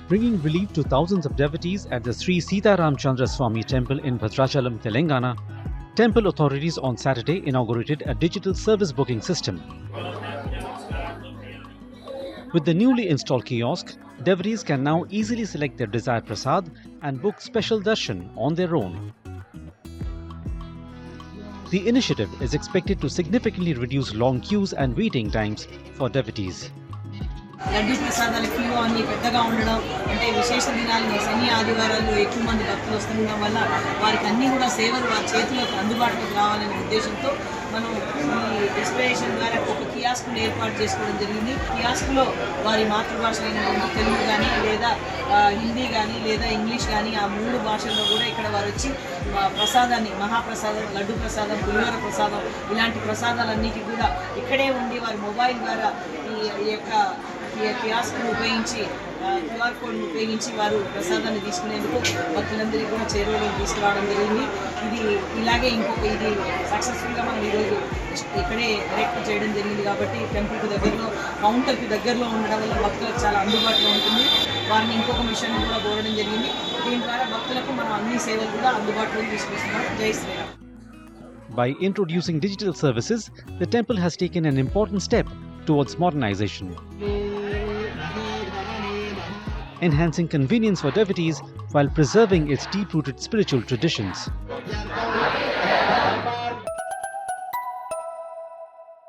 bringing relief to thousands of devotees at the Sri Sita Ramchandra Swami Temple in Bhadrachalam, Telangana. Temple authorities on Saturday inaugurated a digital service booking system. With the newly installed kiosk, devotees can now easily select their desired prasad and book special darshan on their own. The initiative is expected to significantly reduce long queues and waiting times for devotees. Laddu ప్రసాదాల queue అన్ని పెద్దగా ఉండడం అంటే విశేష దినాలు శని ఆదివారాల్లో ఎక్కువ మంది భక్తులు వస్తుండడం వల్ల వారికి అన్నీ కూడా సేవలు వారి చేతిలోకి అందుబాటులోకి రావాలనే ఉద్దేశంతో మనం ఈ డిస్ప్లేషన్ ద్వారా ఒక కియాస్క్ను ఏర్పాటు చేసుకోవడం జరిగింది. కియాస్క్లో వారి మాతృభాష అయినటువంటి తెలుగు కానీ లేదా హిందీ కానీ లేదా ఇంగ్లీష్ కానీ ఆ 3 భాషల్లో కూడా ఇక్కడ వారు వచ్చి ప్రసాదాన్ని మహాప్రసాదం, లడ్డు ప్రసాదం, పులిహోర ప్రసాదం ఇలాంటి ప్రసాదాలన్నిటి కూడా ఇక్కడే ఉండి వారి మొబైల్ ద్వారా ఈ యొక్క కియాస్క్ను ఉపయోగించి క్యూఆర్ కోడ్ను ఉపయోగించి వారు ప్రసాదాన్ని తీసుకునేందుకు భక్తులందరికీ కూడా చేరువలో తీసుకురావడం జరిగింది. ఇది ఇలాగే ఇది సక్సెస్ఫుల్గా మనం ఈరోజు ఇక్కడే కరెక్ట్ చేయడం జరిగింది కాబట్టి టెంపుల్కి దగ్గరలో కౌంటర్కి దగ్గరలో ఉండడం వల్ల భక్తులకు చాలా అందుబాటులో ఉంటుంది. వారిని ఇంకొక మిషన్ కూడా కోరడం జరిగింది. దీని ద్వారా భక్తులకు మనం అన్ని సేవలు కూడా అందుబాటులోకి తీసుకొస్తున్నాం. జై Sriram. By introducing digital services, the temple has taken an important step towards modernization, enhancing convenience for devotees while preserving its deep-rooted spiritual traditions.